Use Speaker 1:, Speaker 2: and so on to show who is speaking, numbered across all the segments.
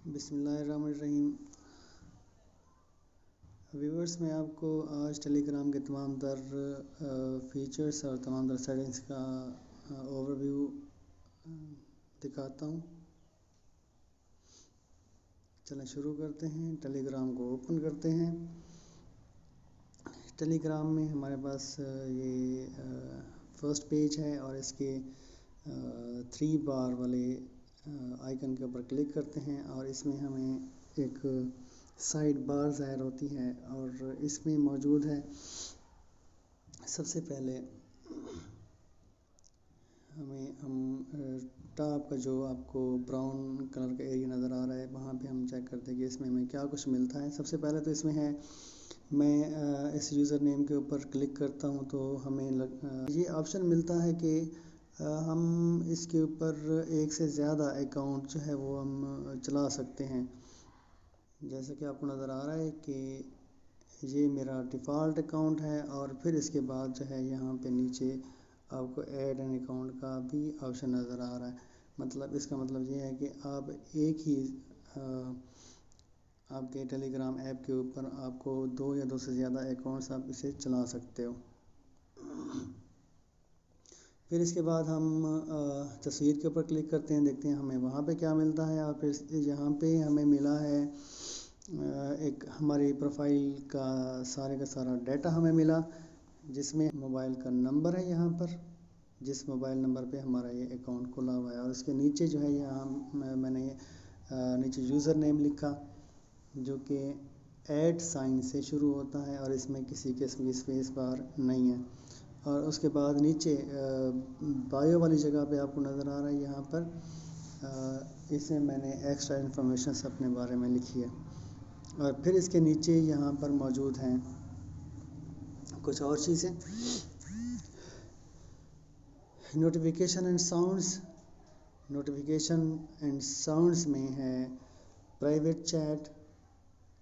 Speaker 1: बिस्मिल्लाहिर्रहमानिर्रहीम। व्यूअर्स, मैं आपको आज टेलीग्राम के तमाम तर फीचर्स और तमाम तर सेटिंग्स का ओवरव्यू दिखाता हूँ। चलें शुरू करते हैं। टेलीग्राम को ओपन करते हैं। टेलीग्राम में हमारे पास ये फर्स्ट पेज है और इसके 3 बार वाले आइकन के ऊपर क्लिक करते हैं और इसमें हमें एक साइड बार ज़ाहिर होती है और इसमें मौजूद है सबसे पहले हम टॉप का जो आपको ब्राउन कलर का एरिया नज़र आ रहा है वहाँ पे हम चेक करते हैं कि इसमें हमें क्या कुछ मिलता है। सबसे पहले तो इसमें है, मैं इस यूज़र नेम के ऊपर क्लिक करता हूँ तो हमें ये ऑप्शन मिलता है कि हम इसके ऊपर एक से ज़्यादा अकाउंट जो है वो हम चला सकते हैं। जैसे कि आपको नज़र आ रहा है कि ये मेरा डिफ़ॉल्ट अकाउंट है और फिर इसके बाद जो है यहाँ पे नीचे आपको ऐड एन अकाउंट का भी ऑप्शन नज़र आ रहा है। मतलब इसका मतलब ये है कि आप एक ही आपके टेलीग्राम ऐप के ऊपर आपको 2 या 2 से ज़्यादा अकाउंट्स आप इसे चला सकते हो। फिर इसके बाद हम तस्वीर के ऊपर क्लिक करते हैं, देखते हैं हमें वहाँ पे क्या मिलता है। और फिर यहाँ पे हमें मिला है एक हमारी प्रोफाइल का सारा डाटा हमें मिला, जिसमें मोबाइल का नंबर है यहाँ पर, जिस मोबाइल नंबर पे हमारा ये अकाउंट खुला हुआ है। और उसके नीचे जो है यहाँ मैंने नीचे यूज़र नेम लिखा जो कि ऐट साइन से शुरू होता है और इसमें किसी किस्म की स्पेस बार नहीं है। और उसके बाद नीचे बायो वाली जगह पे आपको नज़र आ रहा है यहाँ पर इसमें मैंने एक्स्ट्रा इन्फॉर्मेशन अपने बारे में लिखी है। और फिर इसके नीचे यहाँ पर मौजूद हैं कुछ और चीज़ें, नोटिफिकेशन एंड साउंड्स में है प्राइवेट चैट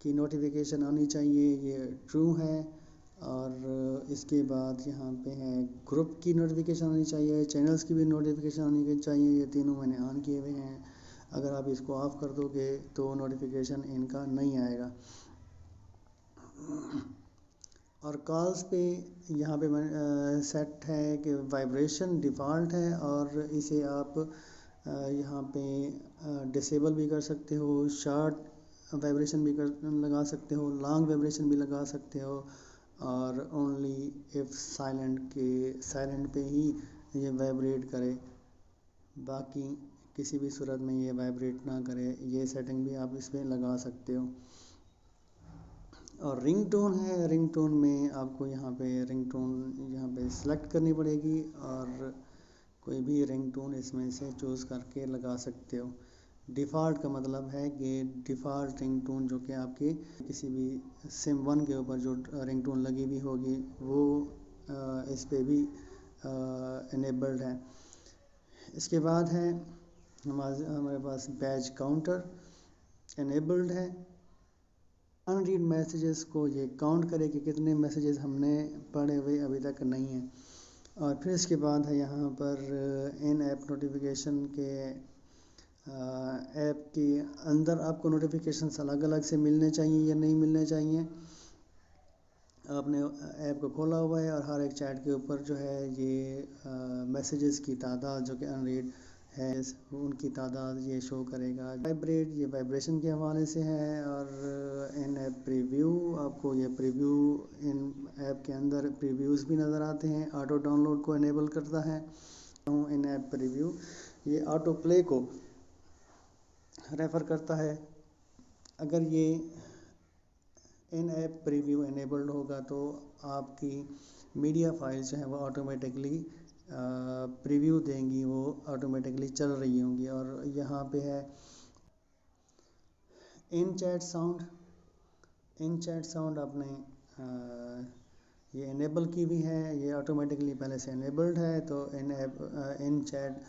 Speaker 1: की नोटिफिकेशन आनी चाहिए, ये ट्रू है। और इसके बाद यहाँ पे है ग्रुप की नोटिफिकेशन आनी चाहिए, चैनल्स की भी नोटिफिकेशन आनी चाहिए। ये तीनों मैंने ऑन किए हुए हैं। अगर आप इसको ऑफ़ कर दोगे तो नोटिफिकेशन इनका नहीं आएगा। और कॉल्स पे यहाँ पे सेट है कि वाइब्रेशन डिफ़ॉल्ट है और इसे आप यहाँ पे डिसेबल भी कर सकते हो, शॉर्ट वाइब्रेशन भी लगा सकते हो, लॉन्ग वाइब्रेशन भी लगा सकते हो। और ओनली इफ़ साइलेंट पे ही ये वाइब्रेट करे, बाकी किसी भी सूरत में ये वाइब्रेट ना करे, ये सेटिंग भी आप इस पर लगा सकते हो। और रिंगटोन है, रिंगटोन में आपको यहाँ पे सेलेक्ट करनी पड़ेगी और कोई भी रिंगटोन इसमें से चूज़ करके लगा सकते हो। डिफ़ॉल्ट का मतलब है कि डिफ़ॉल्ट रिंगटोन जो कि आपकी किसी भी सिम 1 के ऊपर जो रिंगटोन लगी हुई होगी वो इस पे भी इनेबल्ड है। इसके बाद है हमारे पास बैज काउंटर इनेबल्ड है। अनरीड मैसेजेस को ये काउंट करे कि कितने मैसेजेस हमने पढ़े हुए अभी तक नहीं हैं। और फिर इसके बाद है यहाँ पर इन ऐप नोटिफिकेशन के ऐप के अंदर आपको नोटिफिकेशंस अलग अलग से मिलने चाहिए या नहीं मिलने चाहिए। आपने ऐप को खोला हुआ है और हर एक चैट के ऊपर जो है ये मैसेजेस की तादाद जो कि अनरीड है उनकी तादाद ये शो करेगा। ये वाइब्रेशन के हवाले से है। और इन ऐप प्रीव्यू, आपको ये प्रीव्यू इन ऐप के अंदर प्रीव्यूज़ भी नज़र आते हैं, ऑटो डाउनलोड को इनेबल करता है। इन ऐप प्रीव्यू ये ऑटो प्ले को रेफ़र करता है। अगर ये इन ऐप प्रीव्यू इनेबल्ड होगा तो आपकी मीडिया फाइल्स जो है वो ऑटोमेटिकली प्रीव्यू देंगी, वो ऑटोमेटिकली चल रही होंगी। और यहाँ पे है इन चैट साउंड आपने ये इनेबल की भी है, ये ऑटोमेटिकली पहले से इनेबल्ड है। तो इन चैट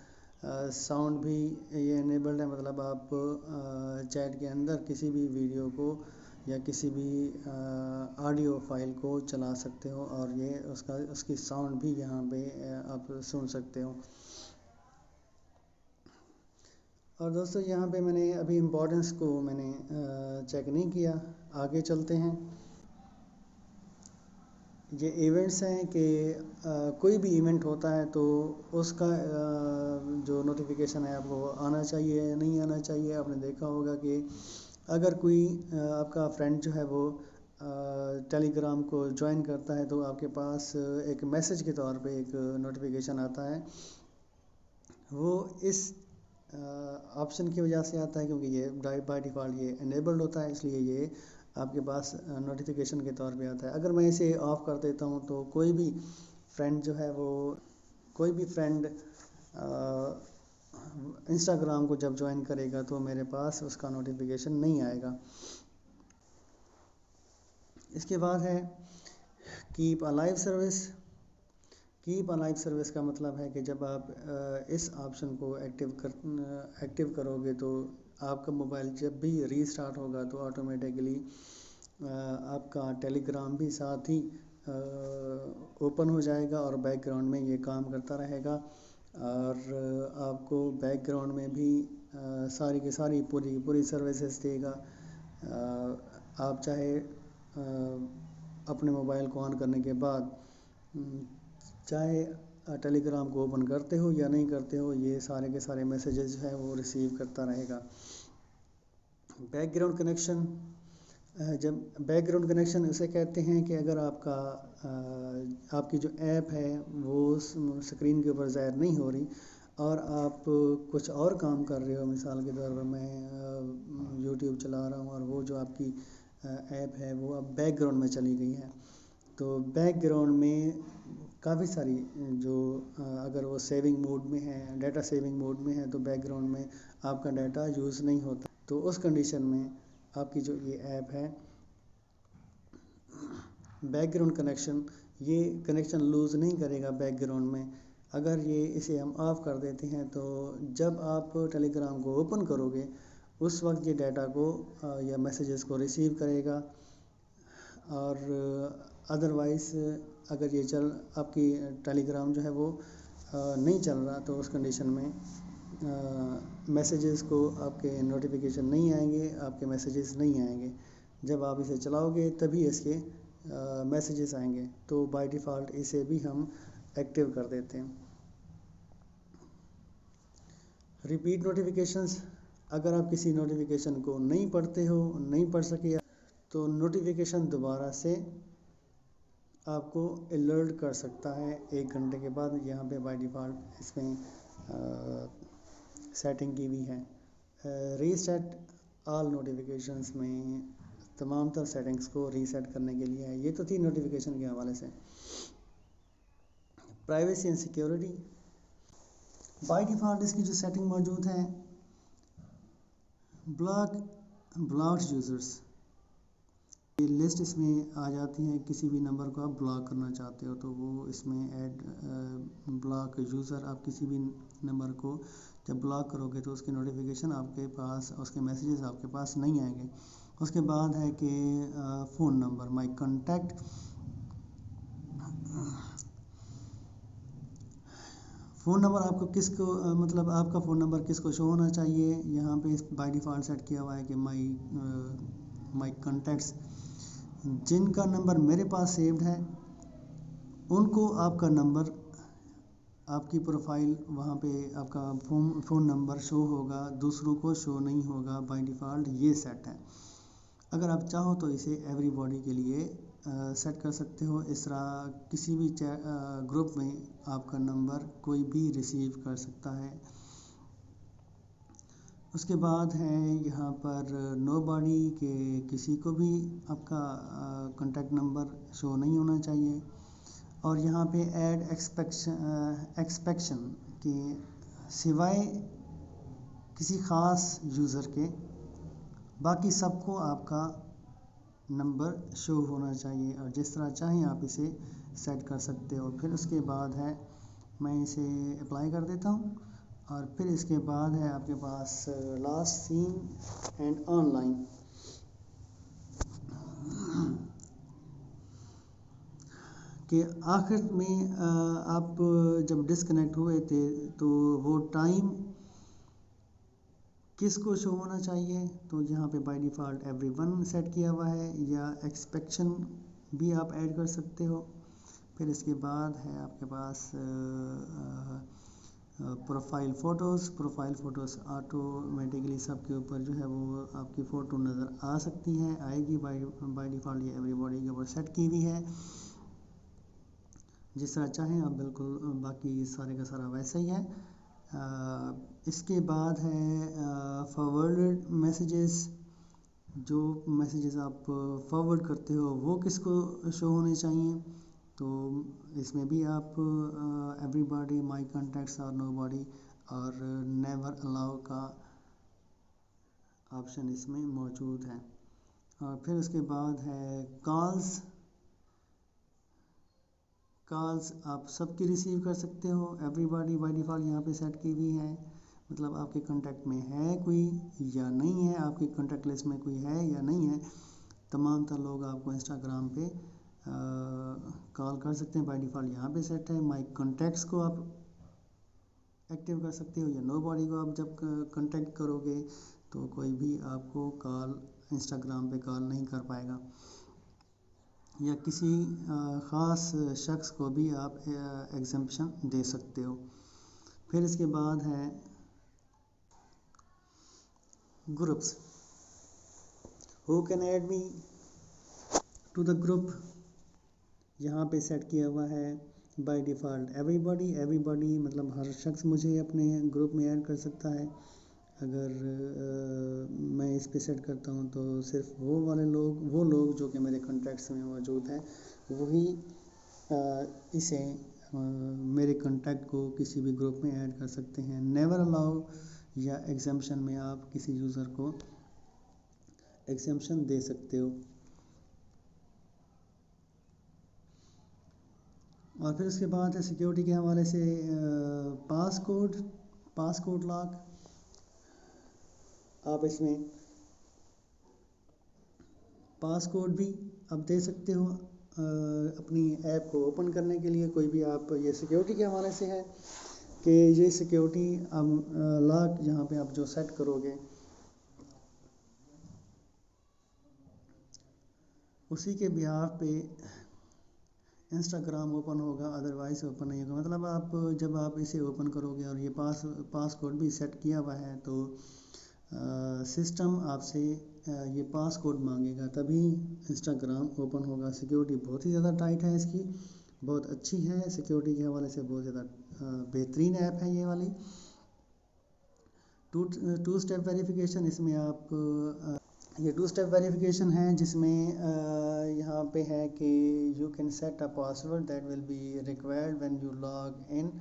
Speaker 1: साउंड भी ये इनेबल्ड है, मतलब आप चैट के अंदर किसी भी वीडियो को या किसी भी ऑडियो फाइल को चला सकते हो और ये उसकी साउंड भी यहाँ पे आप सुन सकते हो। और दोस्तों यहाँ पे मैंने अभी इम्पोर्टेंस को मैंने चेक नहीं किया, आगे चलते हैं। ये इवेंट्स हैं कि कोई भी इवेंट होता है तो उसका जो नोटिफिकेशन है आपको आना चाहिए या नहीं आना चाहिए। आपने देखा होगा कि अगर कोई आपका फ्रेंड जो है वो टेलीग्राम को ज्वाइन करता है तो आपके पास एक मैसेज के तौर पे एक नोटिफिकेशन आता है। वो इस ऑप्शन की वजह से आता है क्योंकि ये बाय डिफ़ॉल्ट ये इनेबल्ड होता है, इसलिए ये आपके पास नोटिफिकेशन के तौर पे आता है। अगर मैं इसे ऑफ कर देता हूँ तो कोई भी फ्रेंड जो है वो कोई भी फ्रेंड इंस्टाग्राम को जब ज्वाइन करेगा तो मेरे पास उसका नोटिफिकेशन नहीं आएगा। इसके बाद है keep alive service. Keep alive service का मतलब है कि जब आप इस ऑप्शन को एक्टिव करोगे तो आपका मोबाइल जब भी रीस्टार्ट होगा तो ऑटोमेटिकली आपका टेलीग्राम भी साथ ही ओपन हो जाएगा और बैकग्राउंड में ये काम करता रहेगा। और आपको बैकग्राउंड में भी सारी की सारी पूरी सर्विसेज देगा। आप चाहे अपने मोबाइल को ऑन करने के बाद चाहे टेलीग्राम को ओपन करते हो या नहीं करते हो, ये सारे के सारे मैसेजेस जो है वो रिसीव करता रहेगा। बैकग्राउंड कनेक्शन, जब बैकग्राउंड कनेक्शन उसे कहते हैं कि अगर आपकी जो ऐप है वो स्क्रीन के ऊपर ज़ाहिर नहीं हो रही और आप कुछ और काम कर रहे हो, मिसाल के तौर पर मैं यूट्यूब चला रहा हूँ और वो जो आपकी ऐप है वो अब बैकग्राउंड में चली गई है, तो बैकग्राउंड में काफ़ी सारी जो अगर वो सेविंग मोड में है, डाटा सेविंग मोड में है, तो बैकग्राउंड में आपका डाटा यूज़ नहीं होता। तो उस कंडीशन में आपकी जो ये ऐप है बैकग्राउंड कनेक्शन, ये कनेक्शन लूज़ नहीं करेगा बैकग्राउंड में। अगर ये इसे हम ऑफ़ कर देते हैं तो जब आप टेलीग्राम को ओपन करोगे उस वक्त ये डाटा को या मैसेजेस को रिसीव करेगा। और अदरवाइज़ अगर ये आपकी टेलीग्राम जो है वो नहीं चल रहा तो उस कंडीशन में मैसेजेस को आपके नोटिफिकेशन नहीं आएंगे, आपके मैसेजेस नहीं आएंगे। जब आप इसे चलाओगे तभी इसके मैसेजेस आएंगे, तो बाय डिफ़ॉल्ट इसे भी हम एक्टिव कर देते हैं। रिपीट नोटिफिकेशंस, अगर आप किसी नोटिफिकेशन को नहीं पढ़ते हो, नहीं पढ़ सके तो नोटिफिकेशन दोबारा से आपको अलर्ट कर सकता है 1 घंटे के बाद। यहाँ पे बाय डिफ़ॉल्ट इसमें सेटिंग की हुई है। रीसेट ऑल नोटिफिकेशंस में तमाम तर सेटिंग्स को रीसेट करने के लिए है। ये तो थी नोटिफिकेशन के हवाले से। Privacy and security, by default इसकी जो सेटिंग मौजूद है ब्लॉक्ड यूज़र्स, ये लिस्ट इसमें आ जाती है। किसी भी नंबर को आप ब्लॉक करना चाहते हो तो वो इसमें ऐड ब्लॉक यूज़र, आप किसी भी नंबर को जब ब्लॉक करोगे तो उसके नोटिफिकेशन आपके पास, उसके मैसेजेस आपके पास नहीं आएंगे। उसके बाद है कि फ़ोन नंबर, माई कॉन्टैक्ट, फ़ोन नंबर आपको किसको मतलब आपका फ़ोन नंबर किसको शो होना चाहिए। यहाँ पे बाय डिफ़ॉल्ट सेट किया हुआ है कि माई कॉन्टैक्ट्स, जिनका नंबर मेरे पास सेव्ड है उनको आपका नंबर, आपकी प्रोफाइल वहाँ पे आपका फ़ोन नंबर शो होगा, दूसरों को शो नहीं होगा। बाय डिफ़ॉल्ट ये सेट है। अगर आप चाहो तो इसे एवरीबॉडी के लिए सेट कर सकते हो। इस तरह किसी भी ग्रुप में आपका नंबर कोई भी रिसीव कर सकता है। उसके बाद है यहाँ पर नोबॉडी के, किसी को भी आपका कॉन्टैक्ट नंबर शो नहीं होना चाहिए। और यहाँ पे ऐड एक्सपेक्शन के सिवाय किसी ख़ास यूज़र के बाकी सबको आपका नंबर शो होना चाहिए, और जिस तरह चाहें आप इसे सेट कर सकते हो। फिर उसके बाद है, मैं इसे अप्लाई कर देता हूँ और फिर इसके बाद है आपके पास लास्ट सीन एंड ऑनलाइन। कि आखिर में आप जब डिस्कनेक्ट हुए थे तो वो टाइम किसको शो होना चाहिए, तो यहाँ पे बाय डिफ़ॉल्ट एवरीवन सेट किया हुआ है, या एक्सपेक्शन भी आप ऐड कर सकते हो। फिर इसके बाद है आपके पास प्रोफाइल फ़ोटोज़ ऑटोमेटिकली सबके ऊपर जो है वो आपकी फ़ोटो नज़र आ सकती हैं, आएगी। बाय डिफ़ॉल्ट ये एवरीबॉडी के ऊपर सेट की हुई है। जिस तरह चाहें आप बिल्कुल, बाकी सारे का सारा वैसा ही है। इसके बाद है फॉरवर्डेड मैसेजेस। जो मैसेजेस आप फॉरवर्ड करते हो वो किसको शो होने चाहिए, तो इसमें भी आप एवरीबॉडी, माय कॉन्टैक्ट्स और नोबॉडी और नेवर अलाउ का ऑप्शन इसमें मौजूद है। और फिर उसके बाद है कॉल्स आप सबकी रिसीव कर सकते हो। एवरीबॉडी बाय डिफ़ॉल्ट यहाँ पे सेट की हुई है, मतलब आपके कॉन्टैक्ट में है कोई या नहीं है, आपकी कॉन्टैक्ट लिस्ट में कोई है या नहीं है, तमाम तर लोग आपको इंस्टाग्राम पे कॉल कर सकते हैं। बाय डिफ़ॉल्ट यहाँ पे सेट है। माय कॉन्टैक्ट्स को आप एक्टिव कर सकते हो, या नो बॉडी को आप जब कॉन्टैक्ट करोगे तो कोई भी आपको कॉल इंस्टाग्राम पे कॉल नहीं कर पाएगा, या किसी ख़ास शख्स को भी आप एग्जम्पशन दे सकते हो। फिर इसके बाद है groups. Who can add me to the group, यहाँ पे सेट किया हुआ है बाय डिफ़ॉल्ट एवरीबॉडी मतलब हर शख्स मुझे अपने ग्रुप में ऐड कर सकता है। अगर मैं इस पे सेट करता हूँ तो सिर्फ वो लोग जो कि मेरे कॉन्टैक्ट्स में मौजूद हैं वही इसे मेरे कॉन्टैक्ट को किसी भी ग्रुप में ऐड कर सकते हैं। नेवर अलाउ या एग्जम्पशन में आप किसी यूज़र को एग्जम्पशन दे सकते हो। और फिर उसके बाद है सिक्योरिटी के हवाले से पासकोड लॉक। आप इसमें पासकोड भी आप दे सकते हो अपनी ऐप को ओपन करने के लिए। कोई भी आप, ये सिक्योरिटी के हवाले से है कि ये सिक्योरिटी लॉक यहाँ पे आप जो सेट करोगे उसी के बिहाफ पे इंस्टाग्राम ओपन होगा, अदरवाइज ओपन नहीं होगा। मतलब आप जब आप इसे ओपन करोगे और ये पासकोड भी सेट किया हुआ है तो सिस्टम आपसे ये पासकोड मांगेगा, तभी इंस्टाग्राम ओपन होगा। सिक्योरिटी बहुत ही ज़्यादा टाइट है इसकी, बहुत अच्छी है सिक्योरिटी के हवाले से, बहुत ज़्यादा बेहतरीन ऐप है ये वाली। टू स्टेप वेरिफिकेशन, इसमें आप ये टू स्टेप वेरिफिकेशन है जिसमें यहाँ पे है कि you can set a password that will be required when you log in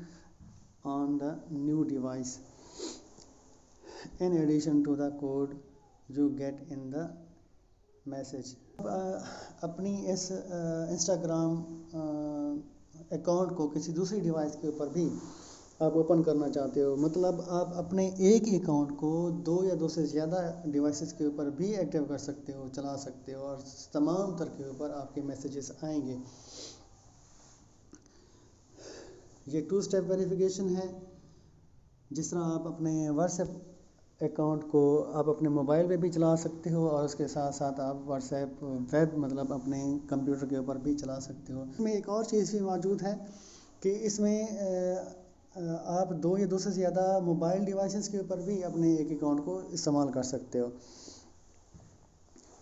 Speaker 1: on the new device in addition to the code you get in the message। अपनी इस इंस्टाग्राम अकाउंट को किसी दूसरी डिवाइस के ऊपर भी आप ओपन करना चाहते हो, मतलब आप अपने एक ही अकाउंट को 2 या 2 से ज़्यादा डिवाइसेस के ऊपर भी एक्टिव कर सकते हो, चला सकते हो, और तमाम तर के ऊपर आपके मैसेजेस आएंगे। ये टू स्टेप वेरिफिकेशन है। जिस तरह आप अपने व्हाट्सएप अकाउंट को आप अपने मोबाइल पे भी चला सकते हो और उसके साथ साथ आप व्हाट्सएप वेब मतलब अपने कंप्यूटर के ऊपर भी चला सकते हो। इसमें एक और चीज़ भी मौजूद है कि इसमें आप 2 या 2 से ज़्यादा मोबाइल डिवाइसेस के ऊपर भी अपने एक अकाउंट को इस्तेमाल कर सकते हो।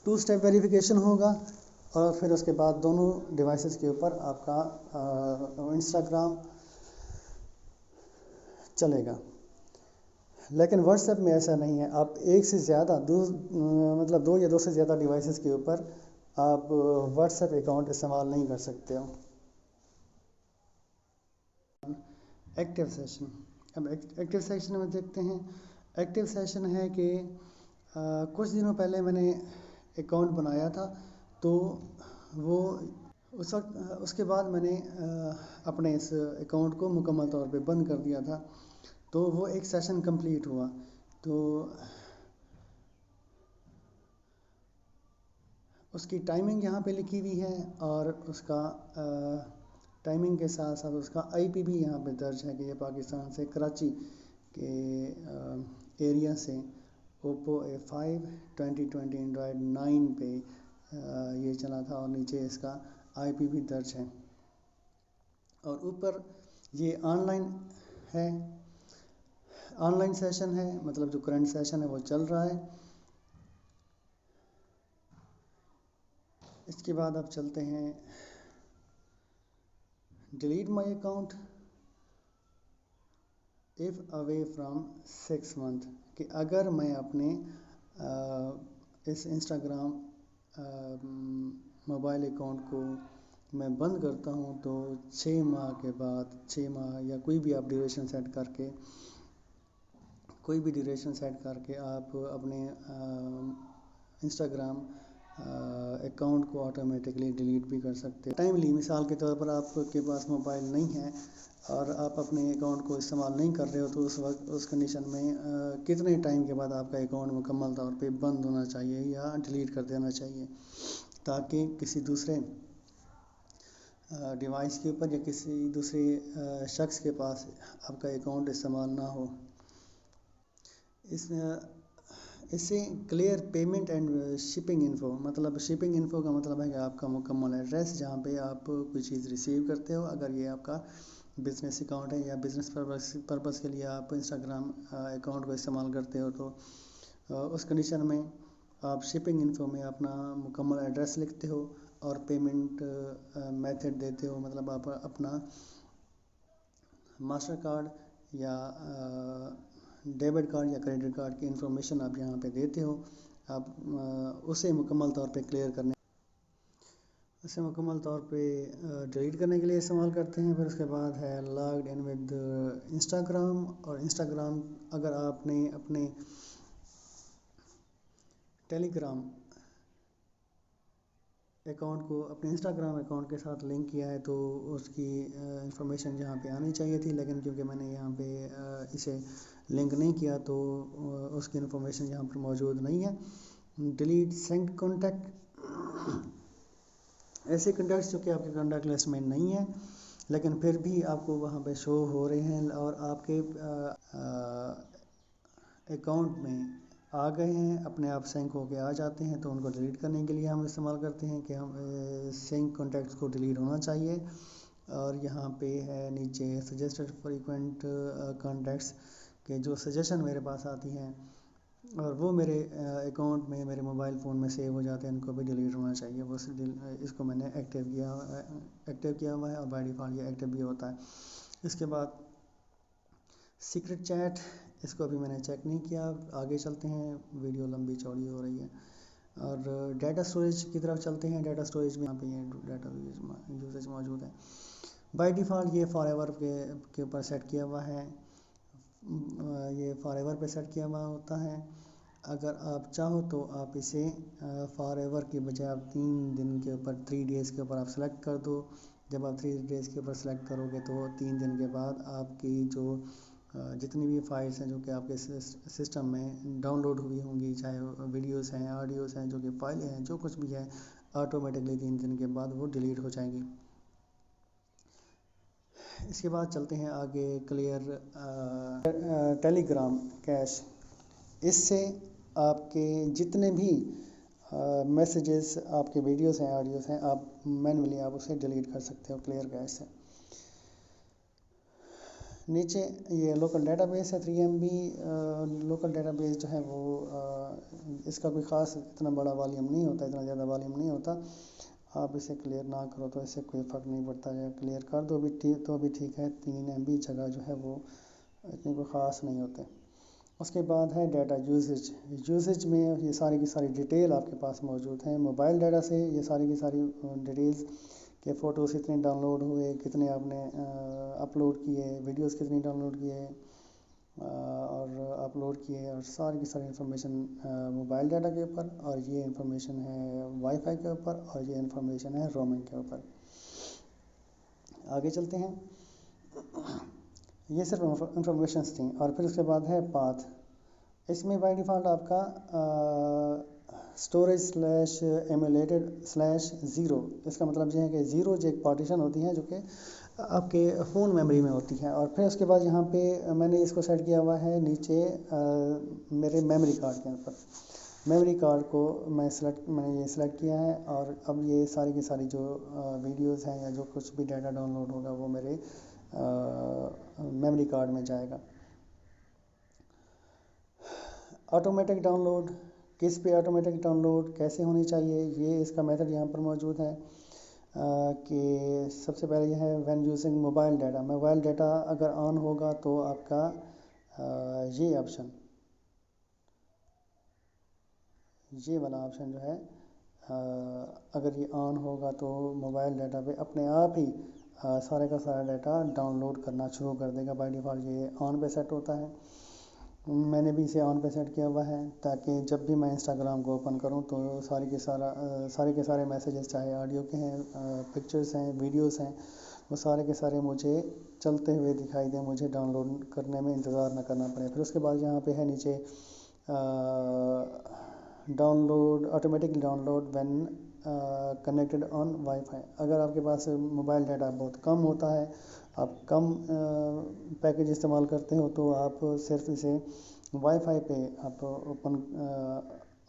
Speaker 1: टू स्टेप वेरिफिकेशन होगा और फिर उसके बाद दोनों डिवाइसेस के ऊपर आपका इंस्टाग्राम चलेगा। लेकिन व्हाट्सएप में ऐसा नहीं है, आप एक से ज़्यादा मतलब 2 या 2 से ज़्यादा डिवाइसेस के ऊपर आप व्हाट्सएप अकाउंट इस्तेमाल नहीं कर सकते हो। एक्टिव सेशन, अब एक्टिव सेशन में देखते हैं। एक्टिव सेशन है कि कुछ दिनों पहले मैंने अकाउंट बनाया था, तो वो उस वक्त उसके बाद मैंने अपने इस अकाउंट को मुकम्मल तौर पे बंद कर दिया था। तो वो एक सेशन कंप्लीट हुआ, तो उसकी टाइमिंग यहाँ पे लिखी हुई है और उसका टाइमिंग के साथ साथ उसका आईपी भी यहाँ पे दर्ज है कि ये पाकिस्तान से कराची के एरिया से ओप्पो A5 2020 एंड्रॉयड 9 पे ये चला था और नीचे इसका IP भी दर्ज है। और ऊपर ये है, ऑनलाइन सेशन है, मतलब जो करंट सेशन है वो चल रहा है। इसके बाद अब चलते हैं delete my account if away from 6 month, कि अगर मैं अपने इस इंस्टाग्राम मोबाइल अकाउंट को मैं बंद करता हूँ तो 6 माह के बाद, 6 माह या कोई भी आप ड्यूरेशन सेट करके, कोई भी ड्यूरेशन सेट करके आप अपने इंस्टाग्राम अकाउंट को ऑटोमेटिकली डिलीट भी कर सकते हैं। टाइमली, मिसाल के तौर पर आपके पास मोबाइल नहीं है और आप अपने अकाउंट को इस्तेमाल नहीं कर रहे हो, तो उस वक्त उस कंडीशन में कितने टाइम के बाद आपका अकाउंट मुकम्मल तौर पे बंद होना चाहिए या डिलीट कर देना चाहिए, ताकि किसी दूसरे डिवाइस के ऊपर या किसी दूसरे शख्स के पास आपका अकाउंट इस्तेमाल ना हो। इससे clear payment and shipping info, मतलब शिपिंग इन्फो का मतलब है कि आपका मुकम्मल एड्रेस जहाँ पे आप कोई चीज़ रिसीव करते हो। अगर ये आपका बिज़नेस अकाउंट है या बिज़नेस पर्पस के लिए आप इंस्टाग्राम अकाउंट को इस्तेमाल करते हो, तो उस कंडीशन में आप शिपिंग इन्फो में अपना मुकम्मल एड्रेस लिखते हो और पेमेंट मेथड देते हो, मतलब आप अपना मास्टर कार्ड या डेबिट कार्ड या क्रेडिट कार्ड की इंफॉर्मेशन आप यहाँ पे देते हो। आप उसे मुकम्मल तौर पे डिलीट करने के लिए इस्तेमाल करते हैं। फिर उसके बाद है लॉग्ड इन विद इंस्टाग्राम। और इंस्टाग्राम अगर आपने अपने टेलीग्राम अकाउंट को अपने इंस्टाग्राम अकाउंट के साथ लिंक किया है तो उसकी इंफॉर्मेशन यहाँ पे आनी चाहिए थी, लेकिन क्योंकि मैंने यहाँ पे इसे लिंक नहीं किया तो उसकी इंफॉर्मेशन यहाँ पर मौजूद नहीं है। डिलीट सेंड कॉन्टैक्ट, ऐसे कॉन्टैक्ट्स जो कि आपके कॉन्टैक्ट लिस्ट में नहीं है लेकिन फिर भी आपको वहाँ पे शो हो रहे हैं और आपके अकाउंट में आ गए हैं, अपने आप सिंक होके आ जाते हैं, तो उनको डिलीट करने के लिए हम इस्तेमाल करते हैं कि हम सिंक कॉन्टैक्ट्स को डिलीट होना चाहिए। और यहाँ पे है नीचे सजेस्टेड फ्रीक्वेंट कॉन्टैक्ट्स के जो सजेशन मेरे पास आती हैं और वो मेरे अकाउंट में, मेरे मोबाइल फ़ोन में सेव हो जाते हैं, इनको भी डिलीट होना चाहिए। वो इसको मैंने एक्टिव किया हुआ है और बाय डिफ़ॉल्ट ये एक्टिव भी होता है। इसके बाद सीक्रेट चैट, इसको अभी मैंने चेक नहीं किया, आगे चलते हैं, वीडियो लंबी चौड़ी हो रही है। और डाटा स्टोरेज की तरफ चलते हैं। डाटा स्टोरेज में यहाँ पे ये डाटा यूजेज मौजूद है। बाय डिफ़ॉल्ट ये फॉरएवर के ऊपर सेट किया हुआ है, ये फॉरएवर पे सेट किया हुआ होता है। अगर आप चाहो तो आप इसे फॉरएवर की बजाय आप 3 दिन के ऊपर, 3 डेज़ के ऊपर आप सेलेक्ट कर दो। जब आप 3 डेज़ के ऊपर सेलेक्ट करोगे तो 3 दिन के बाद आपकी जो जितनी भी फाइल्स हैं जो कि आपके सिस्टम में डाउनलोड हुई होंगी, चाहे वीडियोस हैं, ऑडियोस हैं, जो कि फाइलें हैं, जो कुछ भी है, ऑटोमेटिकली 3 दिन के बाद वो डिलीट हो जाएंगी। इसके बाद चलते हैं आगे, क्लियर टेलीग्राम कैश। इससे आपके जितने भी मैसेजेस, आपके वीडियोस हैं, ऑडियोस हैं, आप मैन्युअली आप उसे डिलीट कर सकते हो क्लियर कैश से। नीचे ये लोकल डेटाबेस है 3 MB। लोकल डेटाबेस जो है वो इसका कोई ख़ास इतना बड़ा वॉल्यूम नहीं होता, इतना ज़्यादा वॉल्यूम नहीं होता। आप इसे क्लियर ना करो तो इससे कोई फ़र्क नहीं पड़ता है, क्लियर कर दो भी तो भी ठीक है। 3 MB जगह जो है वो इतनी कोई ख़ास नहीं होते। उसके बाद है डाटा यूसेज में ये सारी की सारी डिटेल आपके पास मौजूद है। मोबाइल डाटा से ये सारी की सारी डिटेल्स के फ़ोटोज़ कितने डाउनलोड हुए, कितने आपने अपलोड किए, वीडियोस कितनी डाउनलोड किए और अपलोड किए, और सारी की सारी इंफॉर्मेशन मोबाइल डाटा के ऊपर, और ये इंफॉर्मेशन है वाईफाई के ऊपर, और ये इंफॉर्मेशन है रोमिंग के ऊपर। आगे चलते हैं। ये सिर्फ इंफॉर्मेशंस थी। और फिर उसके बाद है पाथ। इसमें बाय डिफ़ॉल्ट आपका storage/emulated/0, इसका मतलब ये है कि 0 जो एक पार्टीशन होती है जो कि आपके फ़ोन मेमोरी में होती है। और फिर उसके बाद यहाँ पे मैंने इसको सेट किया हुआ है नीचे मेरे मेमोरी कार्ड के ऊपर। मेमोरी कार्ड को मैंने ये सिलेक्ट किया है, और अब ये सारी की सारी जो वीडियोस हैं या जो कुछ भी डाटा डाउनलोड होगा वो मेरे मेमोरी कार्ड में जाएगा। ऑटोमेटिक डाउनलोड, किस पे ऑटोमेटिक डाउनलोड कैसे होनी चाहिए, ये इसका मेथड यहाँ पर मौजूद है। कि सबसे पहले यह है व्हेन यूजिंग मोबाइल डाटा अगर ऑन होगा तो आपका ये ऑप्शन, ये वाला ऑप्शन जो है अगर ये ऑन होगा तो मोबाइल डाटा पे अपने आप ही सारे का सारा डाटा डाउनलोड करना शुरू कर देगा। बाय डिफ़ॉल्ट ये ऑन पे सेट होता है। मैंने भी इसे ऑन पे सेट किया हुआ है ताकि जब भी मैं इंस्टाग्राम को ओपन करूं तो सारे के सारे मैसेजेस, चाहे ऑडियो के हैं, पिक्चर्स हैं, वीडियोस हैं, वो सारे के सारे मुझे चलते हुए दिखाई दें, मुझे डाउनलोड करने में इंतज़ार ना करना पड़े। फिर उसके बाद यहाँ पे है नीचे download, automatically download when connected on wifi. अगर आपके पास मोबाइल डाटा बहुत कम होता है, आप कम पैकेज इस्तेमाल करते हो, तो आप सिर्फ इसे वाईफाई पे आप ओपन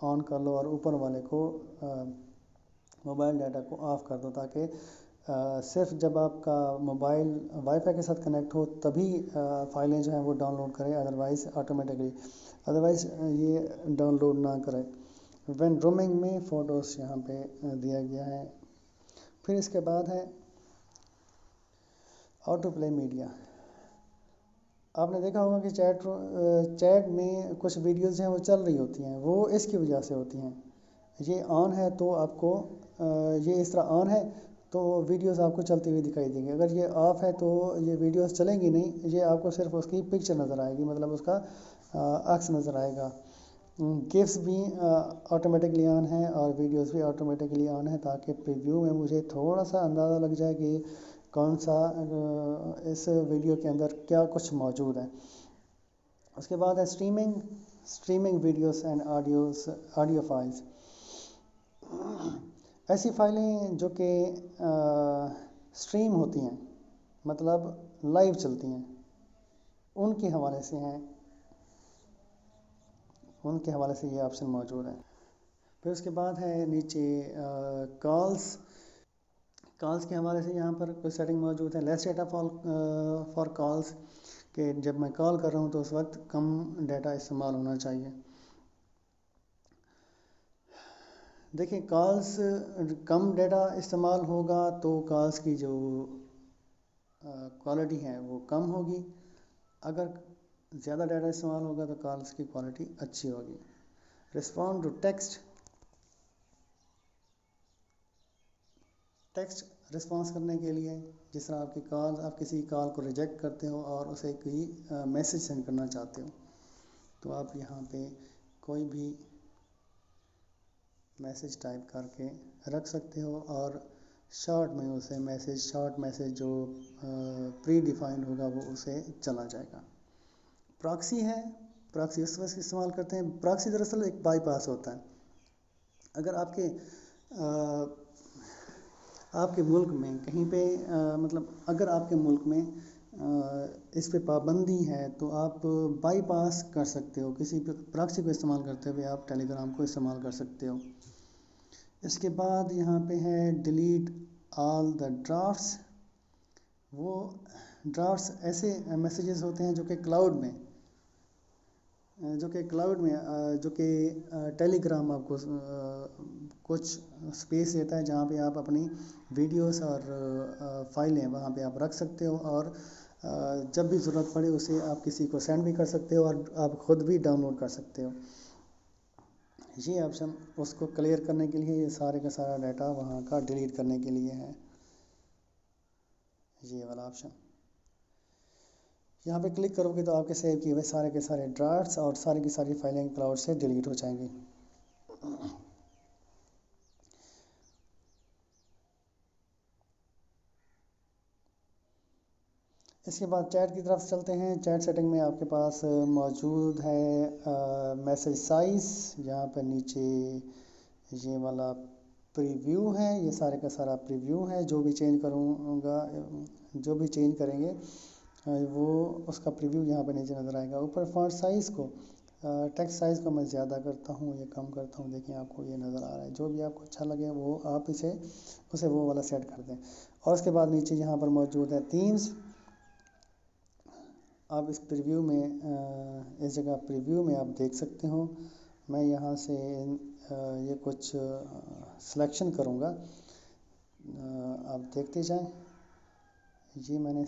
Speaker 1: ऑन कर लो और ऊपर वाले को मोबाइल डाटा को ऑफ कर दो, ताकि सिर्फ जब आपका मोबाइल वाईफाई के साथ कनेक्ट हो तभी फाइलें जो हैं वो डाउनलोड करें, अदरवाइज़ ये डाउनलोड ना करें। व्हेन रोमिंग में फ़ोटोज़ यहाँ पे दिया गया है। फिर इसके बाद है ऑटो प्ले मीडिया। आपने देखा होगा कि चैट में कुछ वीडियोज़ हैं वो चल रही होती हैं, वो इसकी वजह से होती हैं। ये ऑन है तो आपको ये इस तरह ऑन है तो वीडियोस आपको चलती हुई दिखाई देंगी। अगर ये ऑफ है तो ये वीडियोस चलेंगी नहीं, ये आपको सिर्फ उसकी पिक्चर नज़र आएगी, मतलब उसका अक्स नज़र आएगा। गिफ्स भी ऑटोमेटिकली ऑन है और वीडियोस भी ऑटोमेटिकली ऑन है, ताकि प्रीव्यू में मुझे थोड़ा सा अंदाज़ा लग जाए कि कौन सा इस वीडियो के अंदर क्या कुछ मौजूद है। उसके बाद है streaming videos and audio files. ऐसी फाइलें जो कि स्ट्रीम होती हैं, मतलब लाइव चलती हैं, उनके हवाले से हैं, उनके हवाले से ये ऑप्शन मौजूद है। फिर उसके बाद है नीचे कॉल्स के हवाले से यहाँ पर कुछ सेटिंग मौजूद है। लेस डेटा फॉर कॉल्स, कि जब मैं कॉल कर रहा हूँ तो उस वक्त कम डाटा इस्तेमाल होना चाहिए। देखिए, कॉल्स कम डाटा इस्तेमाल होगा तो कॉल्स की जो क्वालिटी है वो कम होगी, अगर ज़्यादा डाटा इस्तेमाल होगा तो कॉल्स की क्वालिटी अच्छी होगी। रिस्पॉन्ड टू टेक्स्ट रिस्पॉन्स करने के लिए, जिस तरह आप किसी कॉल को रिजेक्ट करते हो और उसे कोई मैसेज सेंड करना चाहते हो, तो आप यहाँ पे कोई भी मैसेज टाइप करके रख सकते हो और शॉर्ट मैसेज जो प्री डिफाइंड होगा वो उसे चला जाएगा। प्रॉक्सी उस वक्त इस्तेमाल करते हैं। प्रॉक्सी दरअसल एक बाईपास होता है। अगर आपके मुल्क में कहीं पे मतलब अगर आपके मुल्क में इस पे पाबंदी है तो आप बाईपास कर सकते हो, किसी प्रॉक्सी को इस्तेमाल करते हुए आप टेलीग्राम को इस्तेमाल कर सकते हो। इसके बाद यहाँ पे है डिलीट ऑल द ड्राफ्ट्स। वो ड्राफ्ट्स ऐसे मैसेजेस होते हैं जो कि क्लाउड में टेलीग्राम आपको कुछ स्पेस देता है जहाँ पे आप अपनी वीडियोस और फाइलें वहाँ पे आप रख सकते हो, और जब भी ज़रूरत पड़े उसे आप किसी को सेंड भी कर सकते हो और आप खुद भी डाउनलोड कर सकते हो। ये ऑप्शन उसको क्लियर करने के लिए, ये सारे का सारा डाटा वहाँ का डिलीट करने के लिए है, ये वाला ऑप्शन। यहाँ पे क्लिक करोगे तो आपके सेव किए हुए सारे के सारे ड्राफ्ट्स और सारी की सारी फाइलें क्लाउड से डिलीट हो जाएंगी। इसके बाद चैट की तरफ चलते हैं। चैट सेटिंग में आपके पास मौजूद है मैसेज साइज़, यहाँ पर नीचे ये वाला प्रीव्यू है, ये सारे का सारा प्रीव्यू है। जो भी चेंज करूँगा, जो भी चेंज करेंगे वो उसका प्रीव्यू यहाँ पे नीचे नज़र आएगा। ऊपर फॉन्ट साइज़ को, टेक्स्ट साइज़ को मैं ज़्यादा करता हूँ या कम करता हूँ, देखिए आपको ये नज़र आ रहा है। जो भी आपको अच्छा लगे वो आप उसे वो वाला सेट कर दें। और उसके बाद नीचे यहाँ पर मौजूद है थीम्स। आप इस प्रीव्यू में इस जगह प्रीव्यू में आप देख सकते हो। मैं यहाँ से ये कुछ सिलेक्शन करूँगा, आप देखते जाएं। ये मैंने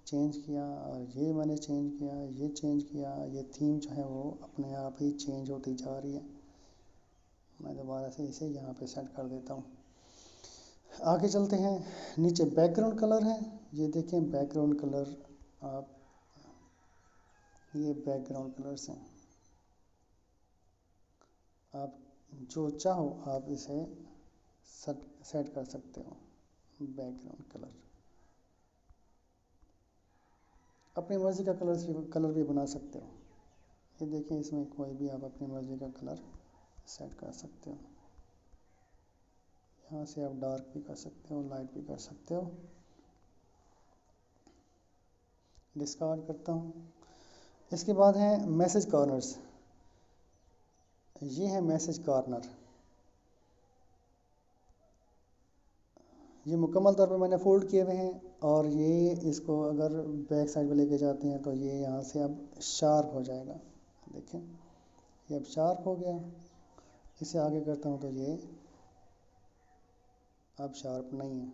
Speaker 1: चेंज किया और ये मैंने चेंज किया, ये चेंज किया। ये थीम जो है वो अपने आप ही चेंज होती जा रही है। मैं दोबारा से इसे यहाँ पे सेट कर देता हूँ। आगे चलते हैं। नीचे बैकग्राउंड कलर है, ये देखें बैकग्राउंड कलर। आप ये बैकग्राउंड कलर्स हैं, आप जो चाहो आप इसे सेट कर सकते हो। बैकग्राउंड कलर अपनी मर्ज़ी का कलर भी बना सकते हो। ये देखें, इसमें कोई भी आप अपनी मर्ज़ी का कलर सेट कर सकते हो। यहाँ से आप डार्क भी कर सकते हो, लाइट भी कर सकते हो। डिस्कार्ड करता हूँ। इसके बाद है मैसेज कॉर्नर्स। ये है मैसेज कॉर्नर। ये मुकम्मल तौर पे मैंने फोल्ड किए हुए हैं और ये इसको अगर बैक साइड पे लेके जाते हैं तो ये यहाँ से अब शार्प हो जाएगा। देखें, ये अब शार्प हो गया। इसे आगे करता हूँ तो ये अब शार्प नहीं है,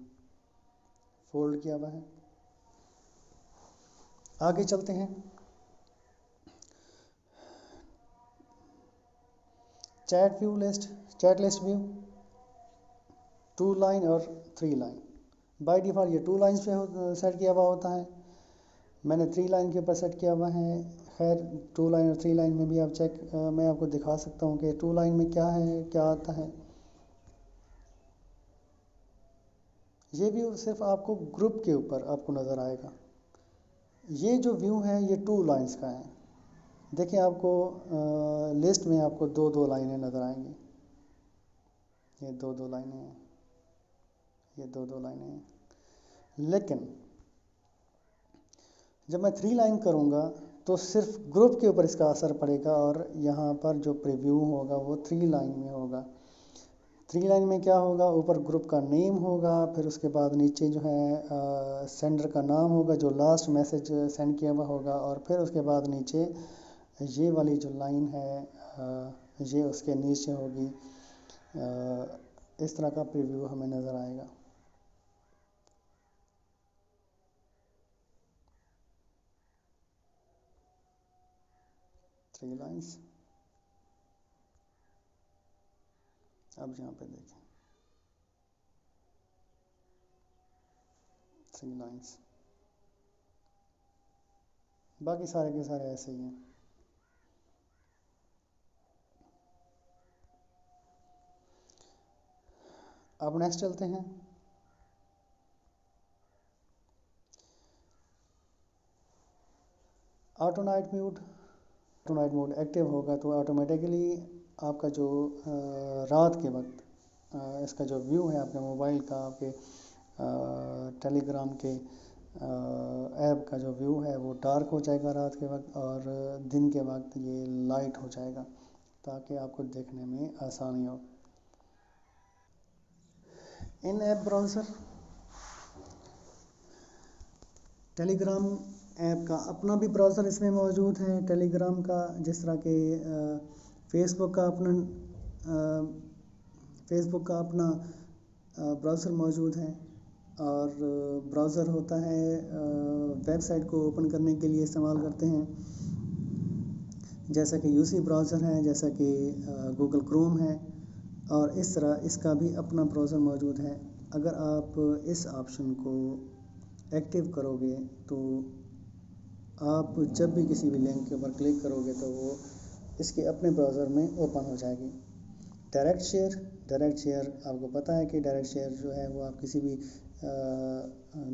Speaker 1: फोल्ड किया हुआ है। आगे चलते हैं। चैट लिस्ट व्यू 2 लाइन और 3 लाइन। बाय डिफ़ॉल्ट ये 2 लाइन्स पे सेट किया हुआ होता है। मैंने 3 लाइन के ऊपर सेट किया हुआ है। खैर 2 लाइन और 3 लाइन में भी आप मैं आपको दिखा सकता हूँ कि 2 लाइन में क्या है, क्या आता है। ये व्यू सिर्फ आपको ग्रुप के ऊपर आपको नज़र आएगा। ये जो व्यू है ये 2 लाइन्स का है। देखिए आपको लिस्ट में आपको 2-2 लाइनें नज़र आएंगी। ये 2-2 लाइनें हैं, ये 2-2 लाइनें हैं। लेकिन जब मैं 3 लाइन करूँगा तो सिर्फ ग्रुप के ऊपर इसका असर पड़ेगा और यहाँ पर जो प्रीव्यू होगा वो 3 लाइन में होगा। 3 लाइन में क्या होगा, ऊपर ग्रुप का नेम होगा, फिर उसके बाद नीचे जो है सेंडर का नाम होगा जो लास्ट मैसेज सेंड किया हुआ होगा, और फिर उसके बाद नीचे ये वाली जो लाइन है ये उसके नीचे होगी। इस तरह का प्रीव्यू हमें नज़र आएगा। Three lines. अब यहाँ पे देखें 3 लाइन्स। बाकी सारे के सारे ऐसे ही हैं। अब नेक्स्ट चलते हैं। ऑटो नाइट मोड एक्टिव होगा तो ऑटोमेटिकली आपका जो रात के वक्त इसका जो व्यू है आपके मोबाइल का, आपके टेलीग्राम के ऐप का जो व्यू है वो डार्क हो जाएगा रात के वक्त, और दिन के वक्त ये लाइट हो जाएगा ताकि आपको देखने में आसानी हो। इन ऐप ब्राउज़र टेलीग्राम ऐप का अपना भी ब्राउज़र इसमें मौजूद है। टेलीग्राम का जिस तरह के फेसबुक का अपना ब्राउज़र मौजूद है, और ब्राउज़र होता है वेबसाइट को ओपन करने के लिए इस्तेमाल करते हैं, जैसा कि यूसी ब्राउज़र है, जैसा कि गूगल क्रोम है, और इस तरह इसका भी अपना ब्राउज़र मौजूद है। अगर आप इस ऑप्शन को एक्टिव करोगे तो आप जब भी किसी भी लिंक के ऊपर क्लिक करोगे तो वो इसके अपने ब्राउज़र में ओपन हो जाएगी। डायरेक्ट शेयर आपको पता है कि डायरेक्ट शेयर जो है वो आप किसी भी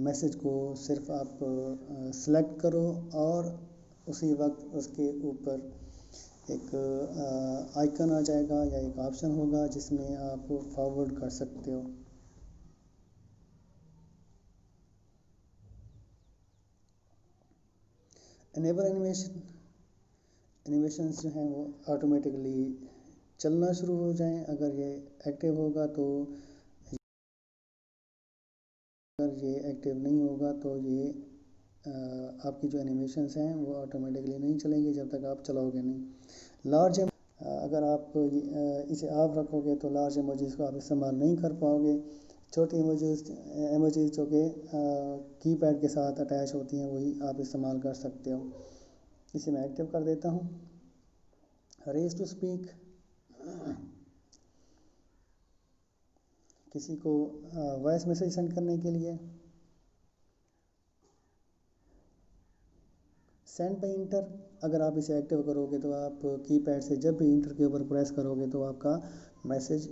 Speaker 1: मैसेज को सिर्फ आप सेलेक्ट करो और उसी वक्त उसके ऊपर एक आइकन आ जाएगा या एक ऑप्शन होगा जिसमें आप फॉरवर्ड कर सकते हो। इनेबल एनिमेशंस जो हैं वो ऑटोमेटिकली चलना शुरू हो जाएं। अगर ये एक्टिव होगा तो, अगर ये एक्टिव नहीं होगा तो ये आपकी जो एनिमेशंस हैं वो ऑटोमेटिकली नहीं चलेंगी जब तक आप चलाओगे नहीं। लार्ज अगर आप इसे ऑफ रखोगे तो लार्ज इमोजीज़ को आप इस्तेमाल नहीं कर पाओगे। छोटी इमोजीज़ जो कि कीपैड के साथ अटैच होती हैं वही आप इस्तेमाल कर सकते हो। इसे मैं एक्टिव कर देता हूँ। रेज टू स्पीक, किसी को वॉइस मैसेज सेंड करने के लिए। सेंड बाई इंटर, अगर आप इसे एक्टिव करोगे तो आप कीपैड से जब भी इंटर के ऊपर प्रेस करोगे तो आपका मैसेज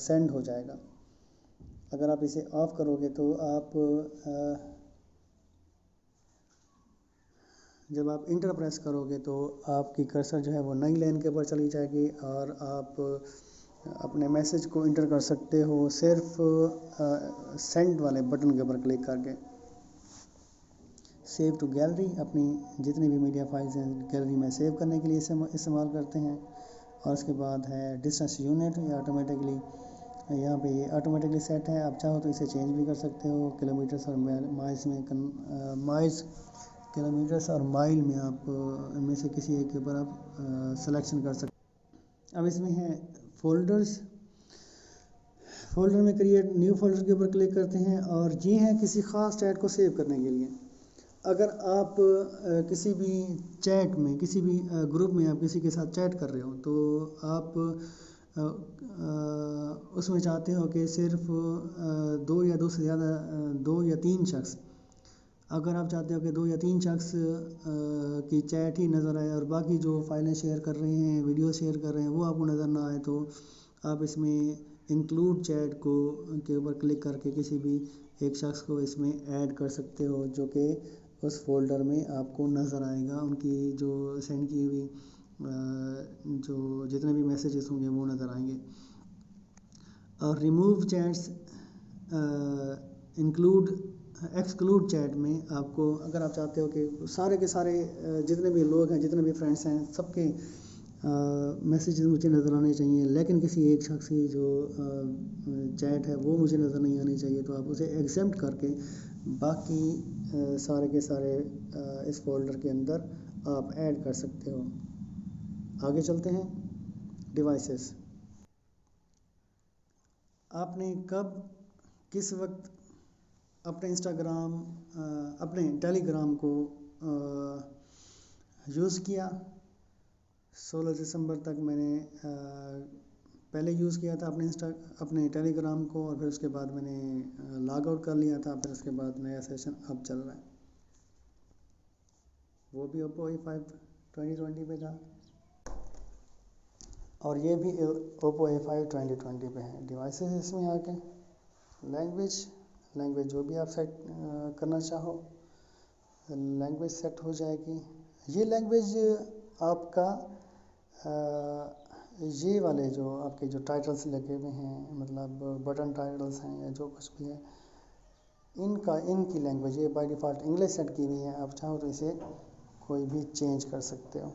Speaker 1: सेंड हो जाएगा। अगर आप इसे ऑफ करोगे तो आप जब आप इंटर प्रेस करोगे तो आपकी कर्सर जो है वो नई लाइन के ऊपर चली जाएगी और आप अपने मैसेज को इंटर कर सकते हो सिर्फ सेंड वाले बटन के ऊपर क्लिक करके। सेव टू गैलरी, अपनी जितनी भी मीडिया फाइल्स हैं गैलरी में सेव करने के लिए इस्तेमाल करते हैं। और उसके बाद है डिस्टेंस यूनिट, ये ऑटोमेटिकली यहाँ पे ये ऑटोमेटिकली सेट है। आप चाहो तो इसे चेंज भी कर सकते हो। किलोमीटर्स और माइल्स में माइल्स, किलोमीटर्स और माइल में आप इनमें से किसी एक के ऊपर आप सिलेक्शन कर सकते। अब इसमें है फोल्डर्स। फोल्डर में क्रिएट न्यू फोल्डर के ऊपर क्लिक करते हैं और ये है किसी ख़ास चैट को सेव करने के लिए। अगर आप किसी भी चैट में, किसी भी ग्रुप में आप किसी के साथ चैट कर रहे हो तो आप उसमें चाहते हो कि सिर्फ दो या दो से ज़्यादा, दो या तीन शख्स, अगर आप चाहते हो कि दो या तीन शख्स की चैट ही नज़र आए और बाकी जो फाइलें शेयर कर रहे हैं, वीडियो शेयर कर रहे हैं वो आपको नज़र ना आए, तो आप इसमें इंक्लूड चैट को के ऊपर क्लिक करके किसी भी एक शख्स को इसमें ऐड कर सकते हो जो कि उस फोल्डर में आपको नज़र आएगा। उनकी जो सेंड की हुई जो जितने भी मैसेजेस होंगे वो नज़र आएंगे। और remove chats, include exclude chat में आपको, अगर आप चाहते हो कि सारे के सारे जितने भी लोग हैं, जितने भी फ्रेंड्स हैं, सबके मैसेजेस मुझे नज़र आने चाहिए लेकिन किसी एक शख्स की जो चैट है वो मुझे नज़र नहीं आनी चाहिए, तो आप उसे एग्जेम्प्ट करके बाकी सारे के सारे इस फोल्डर के अंदर आप ऐड कर सकते हो। आगे चलते हैं। डिवाइसेस, आपने कब किस वक्त अपने इंस्टाग्राम, अपने टेलीग्राम को यूज़ किया। 16 दिसंबर तक मैंने पहले यूज़ किया था अपने टेलीग्राम को और फिर उसके बाद मैंने लॉग आउट कर लिया था। फिर उसके बाद नया सेशन अब चल रहा है, वो भी ओप्पो A5 2020 पे था और ये भी ओप्पो A5 2020 पे है। डिवाइसेस इसमें आके लैंग्वेज जो भी आप सेट करना चाहो लैंग्वेज सेट हो जाएगी। ये लैंग्वेज आपका ये वाले जो आपके जो टाइटल्स लगे हुए हैं, मतलब बटन टाइटल्स हैं या जो कुछ भी है, इनकी लैंग्वेज ये बाय डिफ़ॉल्ट इंग्लिश सेट की हुई है। आप चाहो तो इसे कोई भी चेंज कर सकते हो।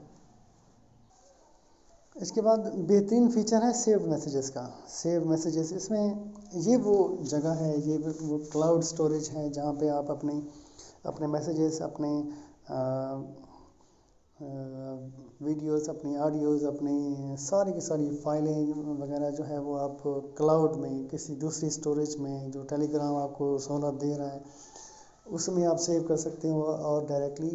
Speaker 1: इसके बाद बेहतरीन फीचर है सेव मैसेजेस का। सेव मैसेजेस, इसमें ये वो जगह है, ये वो क्लाउड स्टोरेज है जहाँ पे आप अपने मैसेजेस, अपने वीडियोस, अपनी ऑडियोज़, अपनी सारी की सारी फाइलें वगैरह जो है वो आप क्लाउड में किसी दूसरी स्टोरेज में जो टेलीग्राम आपको सहूलत दे रहा है उसमें आप सेव कर सकते हो और डायरेक्टली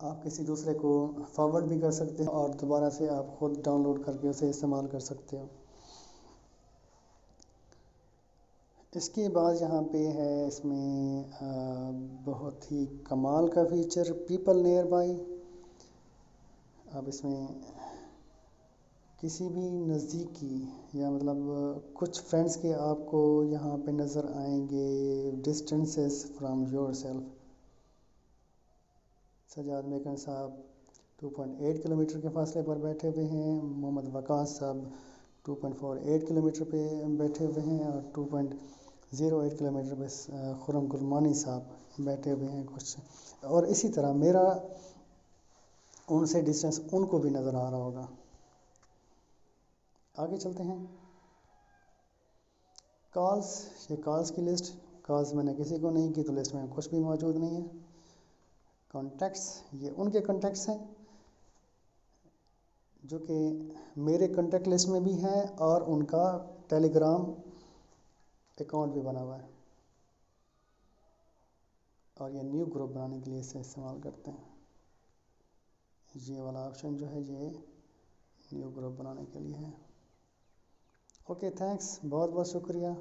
Speaker 1: आप किसी दूसरे को फॉरवर्ड भी कर सकते हो और दोबारा से आप खुद डाउनलोड करके उसे इस्तेमाल कर सकते हो। इसके बाद यहाँ पे है इसमें बहुत ही कमाल का फीचर पीपल नियर बाई। अब इसमें किसी भी नज़दीकी या मतलब कुछ फ्रेंड्स के आपको यहाँ पे नज़र आएंगे distances from yourself. Sajjad Maken साहब 2.8 किलोमीटर के फासले पर बैठे हुए हैं। मोहम्मद वकास साहब 2.48 किलोमीटर पे बैठे हुए हैं और 08 किलोमीटर पे खुर्रम गुरमानी साहब बैठे हुए हैं कुछ, और इसी तरह मेरा उनसे डिस्टेंस उनको भी नज़र आ रहा होगा। आगे चलते हैं। कॉल्स, ये कॉल्स की लिस्ट, कॉल्स मैंने किसी को नहीं की तो लिस्ट में कुछ भी मौजूद नहीं है। कॉन्टैक्ट्स, ये उनके कॉन्टैक्ट्स हैं जो कि मेरे कॉन्टैक्ट लिस्ट में भी हैं और उनका टेलीग्राम अकाउंट भी बना हुआ है, और ये न्यू ग्रुप बनाने के लिए इसे इस्तेमाल करते हैं। ये वाला ऑप्शन जो है ये न्यू ग्रुप बनाने के लिए है। ओके, थैंक्स, बहुत बहुत शुक्रिया।